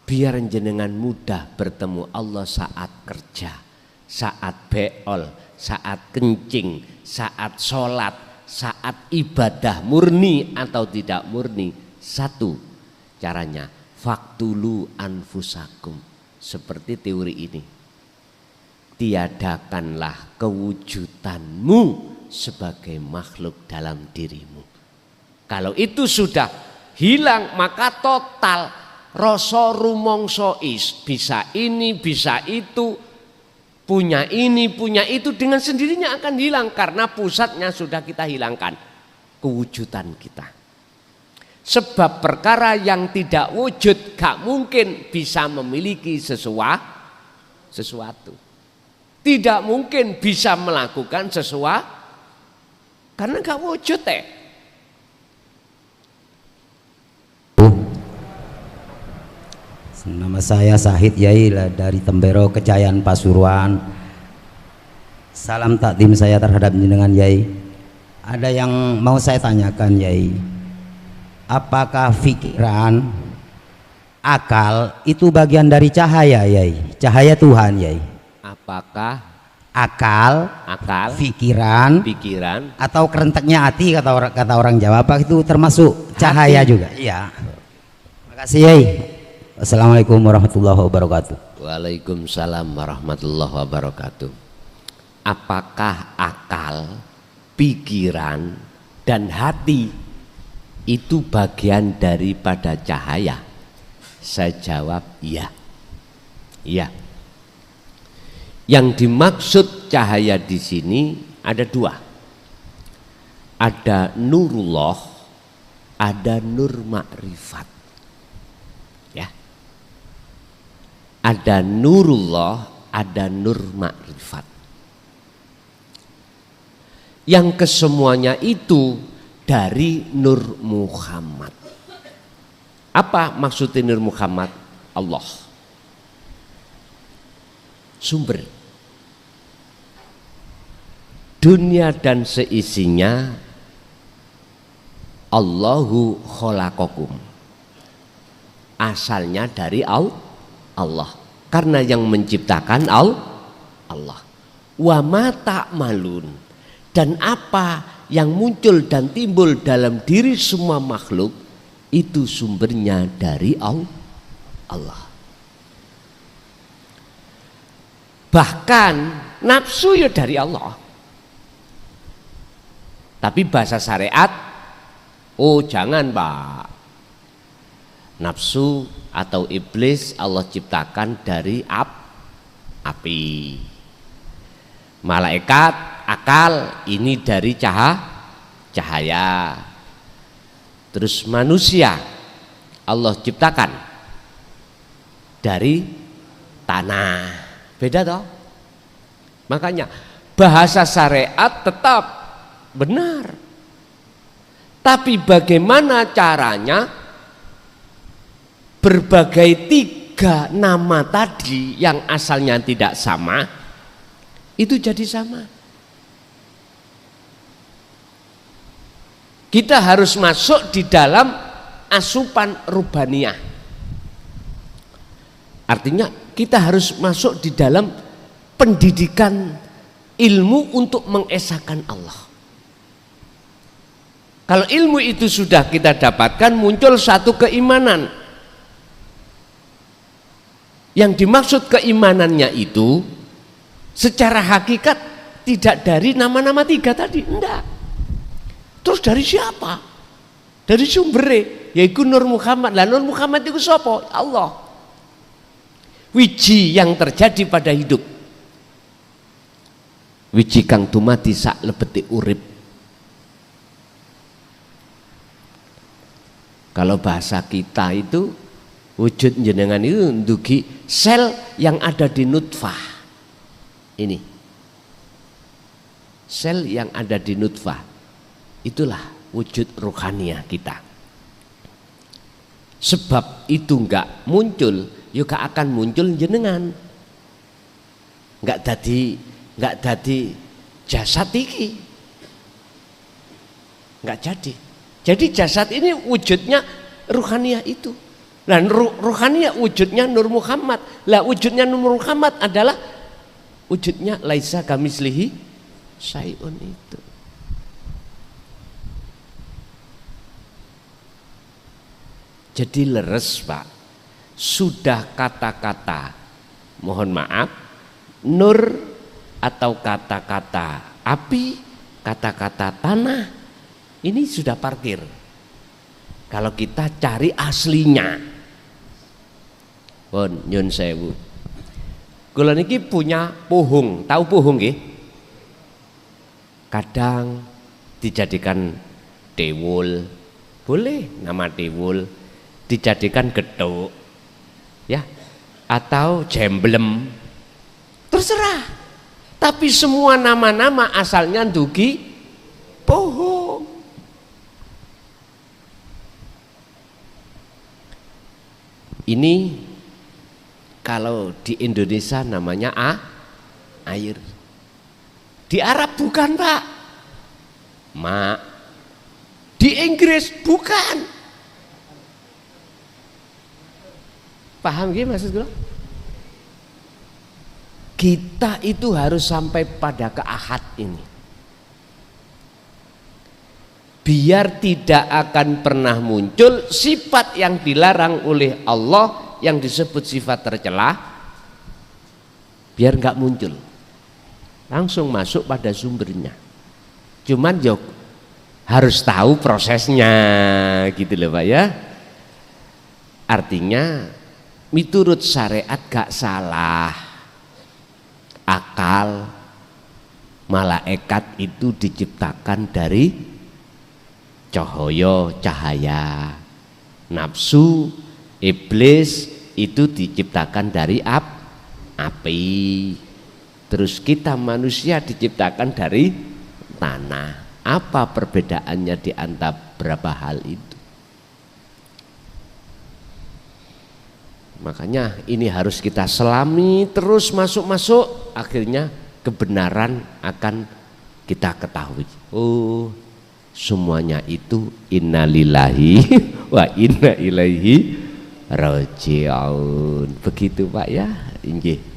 biar jenengan mudah bertemu Allah saat kerja, saat beol, saat kencing, saat sholat, saat ibadah murni atau tidak murni. Satu caranya, faktulu anfusakum, seperti teori ini. Tiadakanlah kewujudanmu sebagai makhluk dalam dirimu. Kalau itu sudah hilang, maka total rasa rumangsa bisa ini, bisa itu, punya ini, punya itu, dengan sendirinya akan hilang karena pusatnya sudah kita hilangkan, kewujudan kita. Sebab perkara yang tidak wujud gak mungkin bisa memiliki sesuatu. Tidak mungkin bisa melakukan sesuatu karena gak wujud Nama saya Sahid Yai dari Tembero, Kecayan, Pasuruan. Salam takdim saya terhadap jenengan Yai. Ada yang mau saya tanyakan Yai. Apakah pikiran, akal itu bagian dari cahaya Yai? Cahaya Tuhan Yai. Apakah akal, pikiran, atau kerenteknya hati kata orang Jawa, apa itu termasuk cahaya hati juga? Iya. Makasih Yai. Assalamualaikum warahmatullahi wabarakatuh. Waalaikumsalam warahmatullahi wabarakatuh. Apakah akal, pikiran, dan hati itu bagian daripada cahaya? Saya jawab iya. Iya. Yang dimaksud cahaya di sini ada dua. Ada nurullah, ada nur makrifat. Ya. Ada nurullah, ada nur makrifat. Yang kesemuanya itu dari Nur Muhammad. Apa maksudnya Nur Muhammad? Allah. Sumber. Dunia dan seisinya Allahu khalaqakum. Asalnya dari Allah. Karena yang menciptakan Allah. Wa ma ta'malun. Dan apa yang muncul dan timbul dalam diri semua makhluk itu sumbernya dari Allah. Bahkan nafsu ya dari Allah. Tapi bahasa syariat, oh jangan Pak, nafsu atau iblis Allah ciptakan dari api. Malaikat, akal ini dari cahaya. Terus manusia Allah ciptakan dari tanah. Beda toh? Makanya bahasa syariat tetap benar. Tapi bagaimana caranya berbagai tiga nama tadi yang asalnya tidak sama itu jadi sama. Kita harus masuk di dalam asupan rubaniyah. Artinya kita harus masuk di dalam pendidikan ilmu untuk mengesahkan Allah. Kalau ilmu itu sudah kita dapatkan, muncul satu keimanan. Yang dimaksud keimanannya itu secara hakikat tidak dari nama-nama tiga tadi, enggak. Terus dari siapa? Dari sumbernya, yaitu Nur Muhammad. Lah Nur Muhammad itu siapa? Allah. Wiji yang terjadi pada hidup. Wiji kang tumati sak lebeti urip. Kalau bahasa kita itu wujud jenengan itu ndugi sel yang ada di nutfah. Ini sel yang ada di nutfah. Itulah wujud rohaniah kita. Sebab itu enggak muncul, juga akan muncul jenengan. Enggak jadi jasad iki. Enggak jadi. Jadi jasad ini wujudnya rohaniah itu. Dan ruhani wujudnya Nur Muhammad. Lah wujudnya Nur Muhammad adalah wujudnya laisa kamislihi syai'un itu. Jadi leres Pak. Sudah kata-kata, mohon maaf, nur atau kata-kata api, kata-kata tanah, ini sudah parkir. Kalau kita cari aslinya. Pun nyun sewu. Kula niki punya pohong, tahu pohong nggih? Kadang dijadikan dewul, boleh nama dewul, dijadikan gedhuk, ya, atau jemblem, terserah. Tapi semua nama-nama asalnya dugi pohong. Ini kalau di Indonesia namanya air. Di Arab bukan Pak, mak. Di Inggris bukan. Paham gak maksud gue? Kita itu harus sampai pada keahad ini. Biar tidak akan pernah muncul sifat yang dilarang oleh Allah yang disebut sifat tercela, biar nggak muncul, langsung masuk pada sumbernya. Cuman yo harus tahu prosesnya gitu loh Pak ya. Artinya miturut syariat gak salah, akal malaikat itu diciptakan dari cahaya, nafsu iblis itu diciptakan dari api, terus kita manusia diciptakan dari tanah. Apa perbedaannya di antara berapa hal itu? Makanya ini harus kita selami terus masuk-masuk, akhirnya kebenaran akan kita ketahui. Oh, semuanya itu innalillahi wa inna ilaihi raji'un. Begitu Pak ya. Inggih.